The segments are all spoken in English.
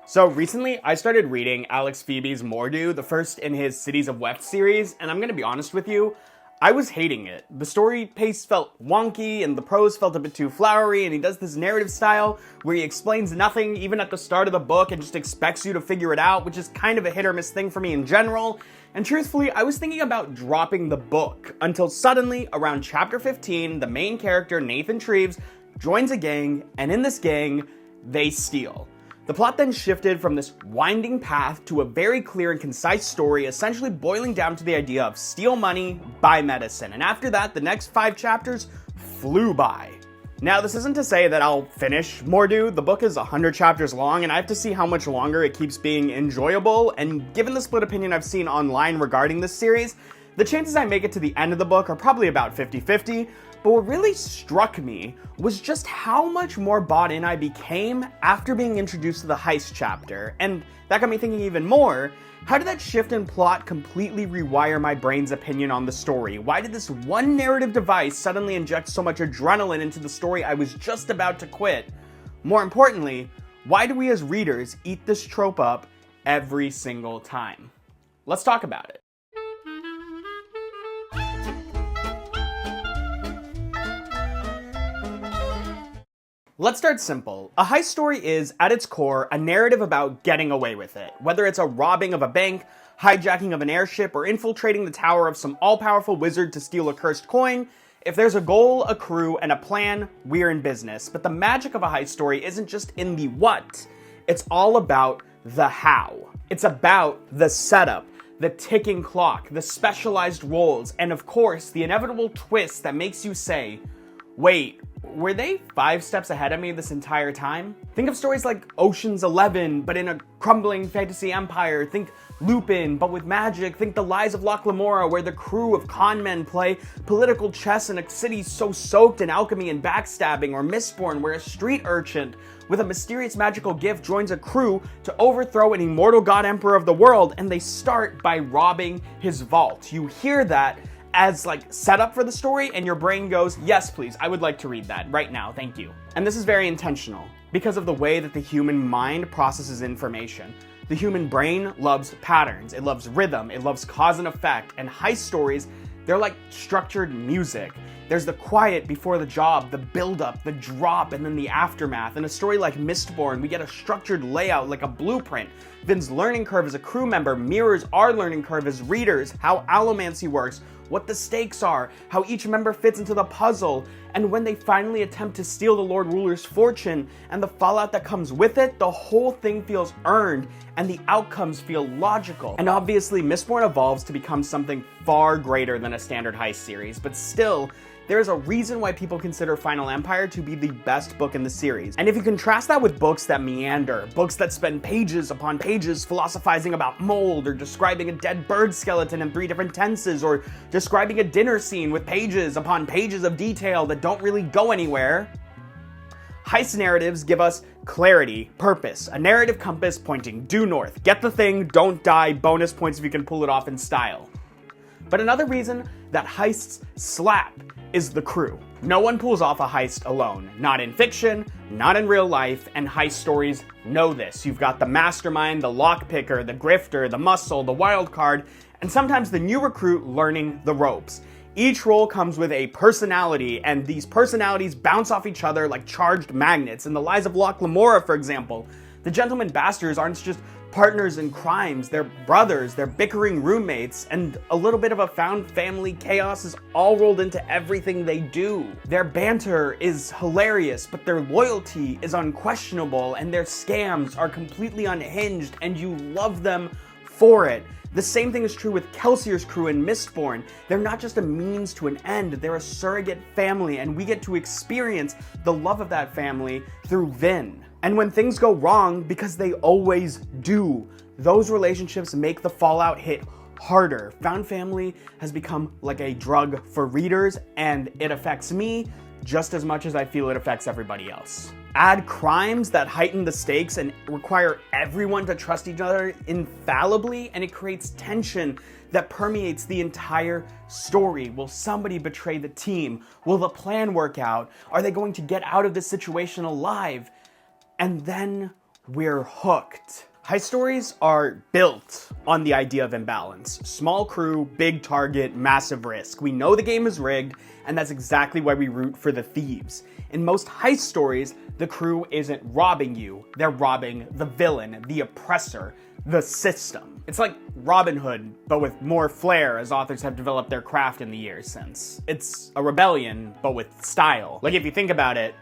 So recently, I started reading Alex Phebe's Mordew, the first in his Cities of Weft series, and I'm gonna be honest with you, I was hating it. The story pace felt wonky, and the prose felt a bit too flowery, and he does this narrative style where he explains nothing even at the start of the book and just expects you to figure it out, which is kind of a hit or miss thing for me in general. And truthfully, I was thinking about dropping the book, until suddenly, around chapter 15, the main character, Nathan Treves, joins a gang, and in this gang, they steal. The plot then shifted from this winding path to a very clear and concise story, essentially boiling down to the idea of steal money, buy medicine. And after that, the next 5 chapters flew by. Now, this isn't to say that I'll finish Mordew. The book is 100 chapters long, and I have to see how much longer it keeps being enjoyable. And given the split opinion I've seen online regarding this series, the chances I make it to the end of the book are probably about 50-50. But what really struck me was just how much more bought in I became after being introduced to the Heist chapter. And that got me thinking even more, how did that shift in plot completely rewire my brain's opinion on the story? Why did this one narrative device suddenly inject so much adrenaline into the story I was just about to quit? More importantly, why do we as readers eat this trope up every single time? Let's talk about it. Let's start simple. A heist story is, at its core, a narrative about getting away with it. Whether it's a robbing of a bank, hijacking of an airship, or infiltrating the tower of some all-powerful wizard to steal a cursed coin, if there's a goal, a crew, and a plan, we're in business. But the magic of a heist story isn't just in the what, it's all about the how. It's about the setup, the ticking clock, the specialized roles, and of course, the inevitable twist that makes you say, wait, were they 5 steps ahead of me this entire time? Think of stories like Ocean's 11, but in a crumbling fantasy empire. Think Lupin, but with magic. Think The Lies of Locke Lamora, where the crew of con men play political chess in a city so soaked in alchemy and backstabbing. Or Mistborn, where a street urchin with a mysterious magical gift joins a crew to overthrow an immortal god emperor of the world, and they start by robbing his vault. You hear that as setup for the story, and your brain goes, yes, please, I would like to read that right now, thank you. And this is very intentional because of the way that the human mind processes information. The human brain loves patterns, it loves rhythm, it loves cause and effect, and heist stories, they're like structured music. There's the quiet before the job, the build-up, the drop, and then the aftermath. In a story like Mistborn, we get a structured layout like a blueprint. Vin's learning curve as a crew member mirrors our learning curve as readers, how allomancy works, what the stakes are, how each member fits into the puzzle, and when they finally attempt to steal the Lord Ruler's fortune and the fallout that comes with it, the whole thing feels earned and the outcomes feel logical. And obviously, Mistborn evolves to become something far greater than a standard heist series, but still, there is a reason why people consider Final Empire to be the best book in the series. And if you contrast that with books that meander, books that spend pages upon pages philosophizing about mold, or describing a dead bird skeleton in 3 different tenses, or describing a dinner scene with pages upon pages of detail that don't really go anywhere, heist narratives give us clarity, purpose, a narrative compass pointing due north. Get the thing, don't die, bonus points if you can pull it off in style. But another reason that heists slap is the crew. No one pulls off a heist alone. Not in fiction, not in real life, and heist stories know this. You've got the mastermind, the lockpicker, the grifter, the muscle, the wild card, and sometimes the new recruit learning the ropes. Each role comes with a personality, and these personalities bounce off each other like charged magnets. In The Lies of Locke Lamora, for example, the gentlemen bastards aren't just partners in crimes, they're brothers, they're bickering roommates, and a little bit of a found family chaos is all rolled into everything they do. Their banter is hilarious, but their loyalty is unquestionable, and their scams are completely unhinged, and you love them for it. The same thing is true with Kelsier's crew in Mistborn. They're not just a means to an end, they're a surrogate family, and we get to experience the love of that family through Vin. And when things go wrong, because they always do, those relationships make the fallout hit harder. Found family has become like a drug for readers, and it affects me just as much as I feel it affects everybody else. Add crimes that heighten the stakes and require everyone to trust each other infallibly, and it creates tension that permeates the entire story. Will somebody betray the team? Will the plan work out? Are they going to get out of this situation alive? And then we're hooked. Heist stories are built on the idea of imbalance. Small crew, big target, massive risk. We know the game is rigged, and that's exactly why we root for the thieves. In most heist stories, the crew isn't robbing you, they're robbing the villain, the oppressor, the system. It's like Robin Hood, but with more flair as authors have developed their craft in the years since. It's a rebellion, but with style. Like if you think about it,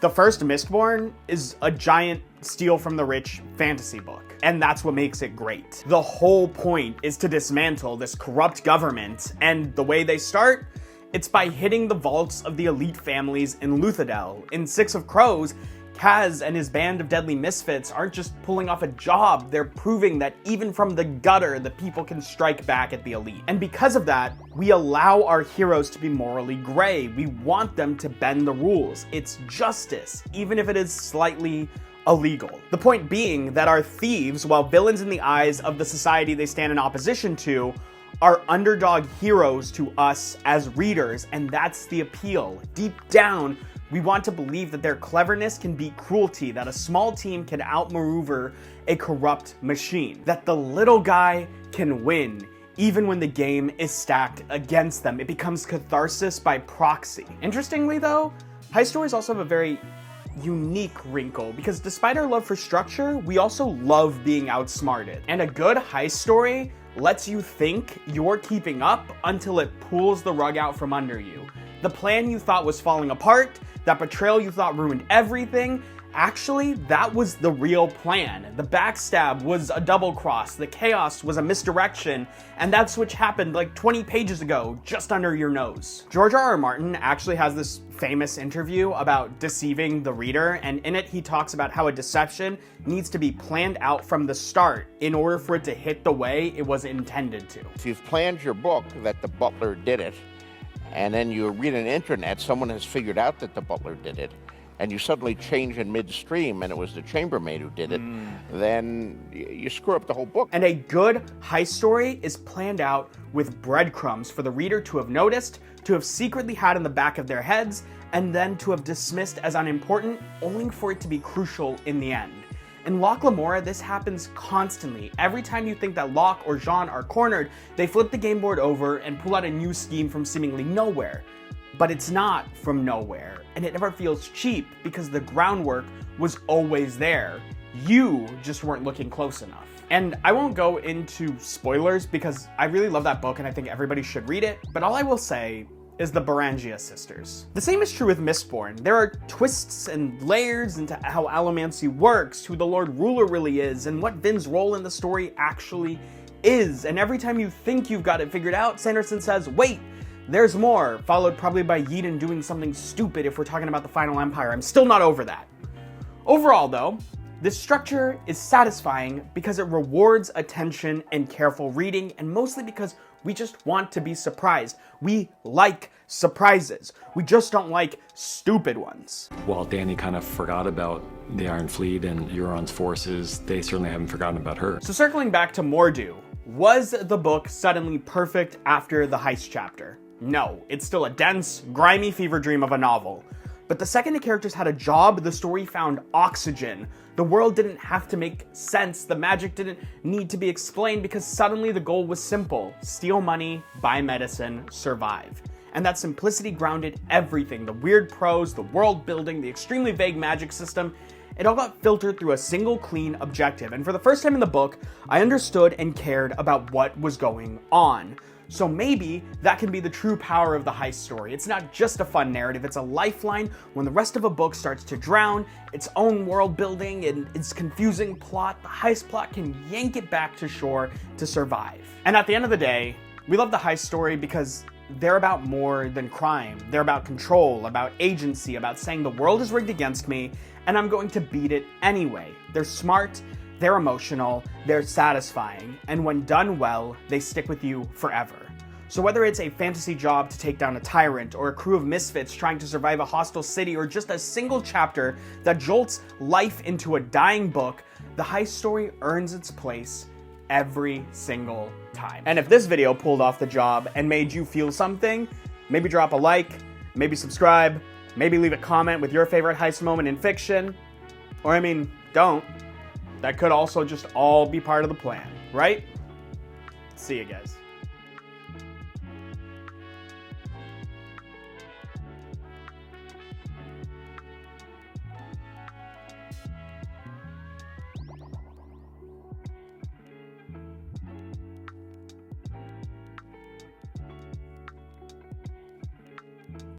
the first Mistborn is a giant steal from the rich fantasy book, and that's what makes it great. The whole point is to dismantle this corrupt government, and the way they start, it's by hitting the vaults of the elite families in Luthadel. In Six of Crows, Kaz and his band of deadly misfits aren't just pulling off a job, they're proving that even from the gutter, the people can strike back at the elite. And because of that, we allow our heroes to be morally gray. We want them to bend the rules. It's justice, even if it is slightly illegal. The point being that our thieves, while villains in the eyes of the society they stand in opposition to, are underdog heroes to us as readers, and that's the appeal. Deep down, we want to believe that their cleverness can beat cruelty, that a small team can outmaneuver a corrupt machine, that the little guy can win, even when the game is stacked against them. It becomes catharsis by proxy. Interestingly though, heist stories also have a very unique wrinkle, because despite our love for structure, we also love being outsmarted. And a good heist story lets you think you're keeping up until it pulls the rug out from under you. The plan you thought was falling apart, that betrayal you thought ruined everything, actually, that was the real plan. The backstab was a double cross, the chaos was a misdirection, and that switch happened like 20 pages ago, just under your nose. George R.R. Martin actually has this famous interview about deceiving the reader, and in it he talks about how a deception needs to be planned out from the start in order for it to hit the way it was intended to. If you've planned your book that the butler did it, and then you read on the internet, someone has figured out that the butler did it, and you suddenly change in midstream and it was the chambermaid who did it, then you screw up the whole book. And a good heist story is planned out with breadcrumbs for the reader to have noticed, to have secretly had in the back of their heads, and then to have dismissed as unimportant, only for it to be crucial in the end. In Locke Lamora, this happens constantly. Every time you think that Locke or Jean are cornered, they flip the game board over and pull out a new scheme from seemingly nowhere. But it's not from nowhere, and it never feels cheap because the groundwork was always there. You just weren't looking close enough. And I won't go into spoilers because I really love that book and I think everybody should read it, but all I will say is the Beringia sisters. The same is true with Mistborn. There are twists and layers into how allomancy works, who the Lord Ruler really is, and what Vin's role in the story actually is. And every time you think you've got it figured out, Sanderson says, wait, there's more, followed probably by Yeadon doing something stupid if we're talking about the Final Empire. I'm still not over that. Overall though, this structure is satisfying because it rewards attention and careful reading, and mostly because we just want to be surprised. We like surprises. We just don't like stupid ones. While Dany kind of forgot about the Iron Fleet and Euron's forces, they certainly haven't forgotten about her. So circling back to Mordew, was the book suddenly perfect after the heist chapter? No, it's still a dense, grimy fever dream of a novel. But the second the characters had a job, the story found oxygen. The world didn't have to make sense. The magic didn't need to be explained because suddenly the goal was simple. Steal money, buy medicine, survive. And that simplicity grounded everything. The weird prose, the world building, the extremely vague magic system. It all got filtered through a single clean objective. And for the first time in the book, I understood and cared about what was going on. So maybe that can be the true power of the heist story. It's not just a fun narrative, it's a lifeline when the rest of a book starts to drown, its own world building and its confusing plot, the heist plot can yank it back to shore to survive. And at the end of the day, we love the heist story because they're about more than crime. They're about control, about agency, about saying the world is rigged against me and I'm going to beat it anyway. They're smart, they're emotional, they're satisfying, and when done well, they stick with you forever. So whether it's a fantasy job to take down a tyrant, or a crew of misfits trying to survive a hostile city, or just a single chapter that jolts life into a dying book, the heist story earns its place every single time. And if this video pulled off the job and made you feel something, maybe drop a like, maybe subscribe, maybe leave a comment with your favorite heist moment in fiction, or don't. That could also just all be part of the plan, right? See you guys.